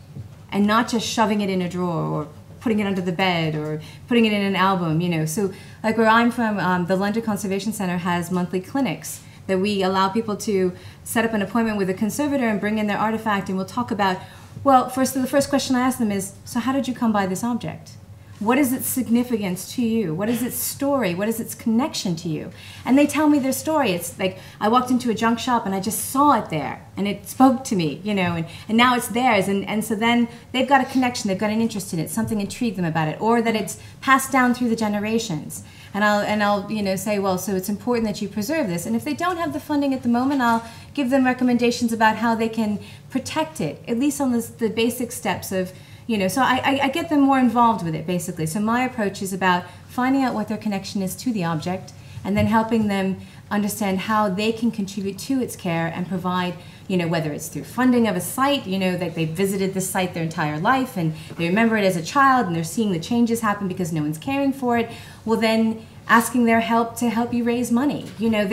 [SPEAKER 3] and not just shoving it in a drawer or putting it under the bed or putting it in an album. You know, so like where I'm from, the London Conservation Centre has monthly clinics that we allow people to set up an appointment with a conservator and bring in their artifact, and we'll talk about. Well, the first question I ask them is, so how did you come by this object? What is its significance to you? What is its story? What is its connection to you? And they tell me their story. It's like I walked into a junk shop and I just saw it there and it spoke to me, you know, and now it's theirs. And so then they've got a connection, they've got an interest in it, something intrigued them about it, or that it's passed down through the generations. And I'll you know, say, well, so it's important that you preserve this. And if they don't have the funding at the moment, I'll give them recommendations about how they can protect it, at least on the basic steps of, you know, so I get them more involved with it, basically. So my approach is about finding out what their connection is to the object and then helping them understand how they can contribute to its care and provide, you know, whether it's through funding of a site, you know, that they visited this site their entire life and they remember it as a child and they're seeing the changes happen because no one's caring for it. Well, then asking their help to help you raise money. You know,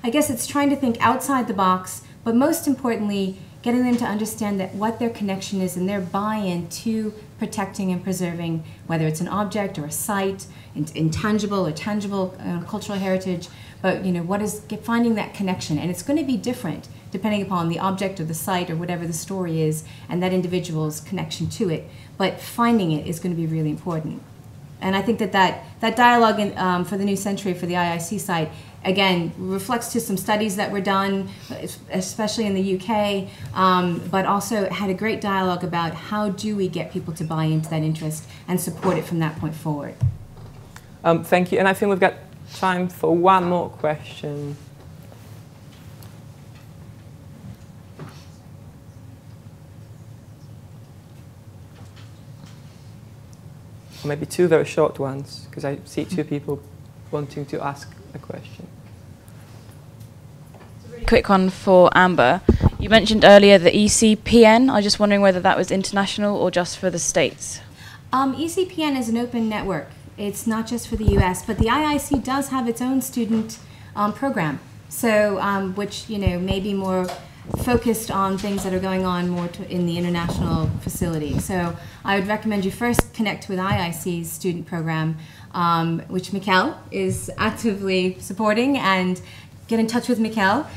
[SPEAKER 3] I guess it's trying to think outside the box, but most importantly, getting them to understand that what their connection is and their buy-in to protecting and preserving, whether it's an object or a site, intangible or tangible cultural heritage, but you know, finding that connection. And it's going to be different depending upon the object or the site or whatever the story is and that individual's connection to it. But finding it is going to be really important. And I think that dialogue for the New Century, for the IIC site, again, reflects to some studies that were done, especially in the UK, but also had a great dialogue about how do we get people to buy into that interest and support it from that point forward.
[SPEAKER 2] Thank you. And I think we've got time for one more question. Or maybe two very short ones, because I see two people wanting to ask a question.
[SPEAKER 11] Quick one for Amber. You mentioned earlier the ECPN. I was just wondering whether that was international or just for the States.
[SPEAKER 3] ECPN is an open network. It's not just for the US, but the IIC does have its own student program, so which, you know, may be more focused on things that are going on more in the international facility. So I would recommend you first connect with IIC's student program, which Mikkel is actively supporting, and get in touch with Mikkel,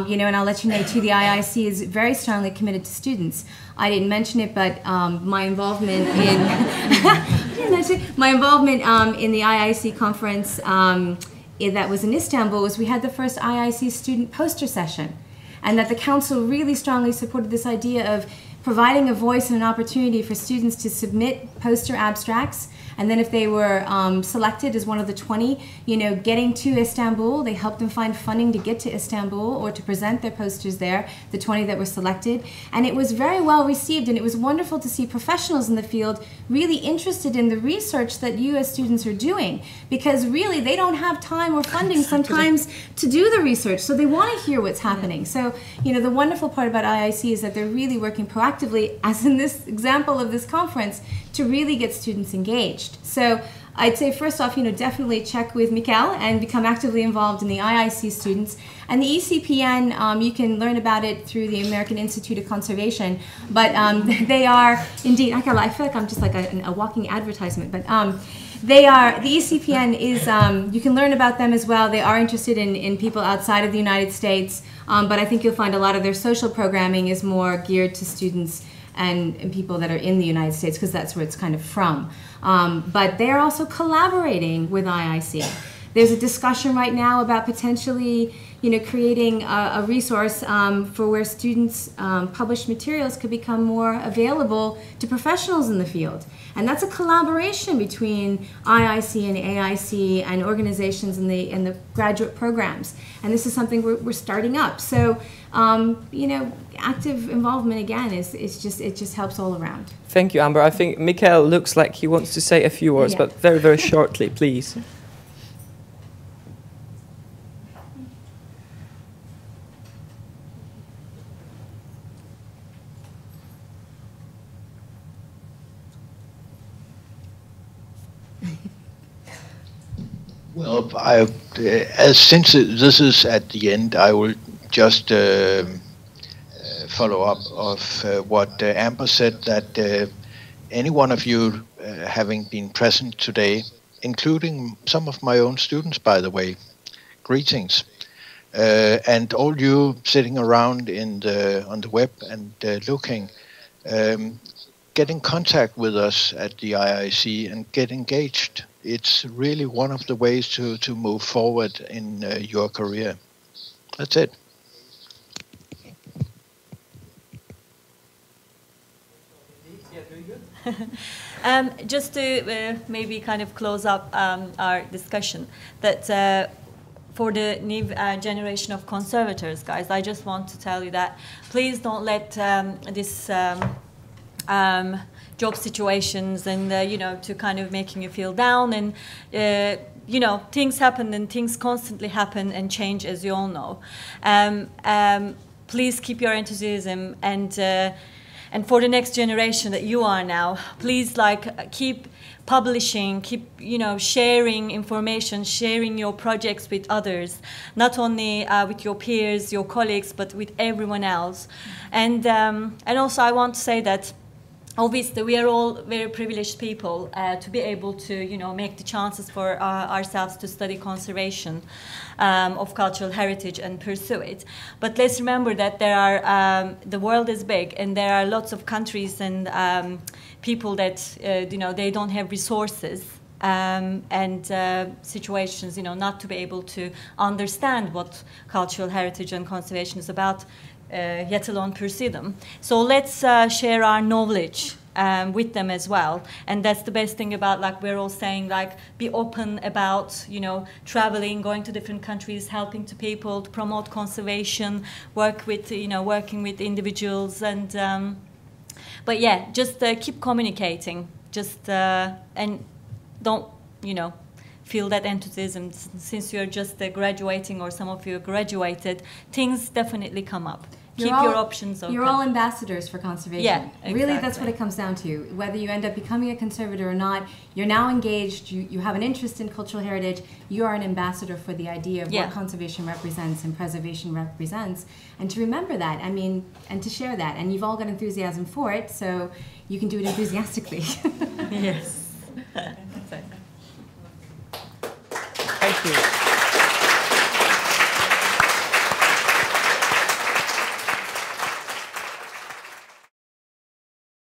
[SPEAKER 3] you know, and I'll let you know too, the IIC is very strongly committed to students. I didn't mention it, but my involvement in in the IIC conference that was in Istanbul was we had the first IIC student poster session, and that the council really strongly supported this idea of providing a voice and an opportunity for students to submit poster abstracts. And then if they were selected as one of the 20, you know, getting to Istanbul, they helped them find funding to get to Istanbul or to present their posters there, the 20 that were selected. And it was very well received, and it was wonderful to see professionals in the field really interested in the research that you as students are doing, because really they don't have time or funding sometimes to do the research, so they want to hear what's happening. So, you know, the wonderful part about IIC is that they're really working proactively, as in this example of this conference, to really get students engaged. So I'd say first off, you know, definitely check with Mikkel and become actively involved in the IIC students. And the ECPN, you can learn about it through the American Institute of Conservation. But they are indeed, I feel like I'm just like a walking advertisement. But the ECPN is, you can learn about them as well. They are interested in people outside of the United States. But I think you'll find a lot of their social programming is more geared to students and people that are in the United States, because that's where it's kind of from. But they're also collaborating with IIC. There's a discussion right now about potentially, you know, creating a resource for where students' published materials could become more available to professionals in the field. And that's a collaboration between IIC and AIC and organizations in the graduate programs. And this is something we're starting up. So, you know, active involvement again it just helps all around.
[SPEAKER 2] Thank you, Amber. I think Mikkel looks like he wants to say a few words, but very, very shortly, please.
[SPEAKER 5] Well, since this is at the end, I will just follow up of what Amber said, that any one of you having been present today, including some of my own students, by the way, greetings, and all you sitting around on the web and looking, get in contact with us at the IIC and get engaged. It's really one of the ways to move forward in your career. That's it.
[SPEAKER 2] Yeah, very good.
[SPEAKER 4] Just to maybe kind of close up our discussion, that for the new generation of conservators, guys, I just want to tell you that please don't let this job situations and you know, to kind of making you feel down, and you know, things happen and things constantly happen and change, as you all know. Please keep your enthusiasm, and for the next generation that you are now, please like keep publishing, keep, you know, sharing information, sharing your projects with others, not only with your peers, your colleagues, but with everyone else. And also I want to say that obviously we are all very privileged people to be able to, you know, make the chances for ourselves to study conservation of cultural heritage and pursue it. But let's remember that there are, the world is big, and there are lots of countries and people that, you know, they don't have resources and situations, you know, not to be able to understand what cultural heritage and conservation is about, yet alone pursue them. So let's share our knowledge with them as well. And that's the best thing about, like we're all saying, like be open about, you know, traveling, going to different countries, helping to people, to promote conservation, work with, you know, working with individuals. And but yeah, just keep communicating, just and don't, you know, feel that enthusiasm. Since you're just graduating, or some of you graduated, things definitely come up. Keep your options open.
[SPEAKER 3] You're all ambassadors for conservation.
[SPEAKER 4] Yeah, exactly.
[SPEAKER 3] Really, that's what it comes down to. Whether you end up becoming a conservator or not, you're now engaged, you have an interest in cultural heritage, you are an ambassador for the idea of what conservation represents and preservation represents. And to remember that, I mean, and to share that. And you've all got enthusiasm for it, so you can do it enthusiastically.
[SPEAKER 4] Yes.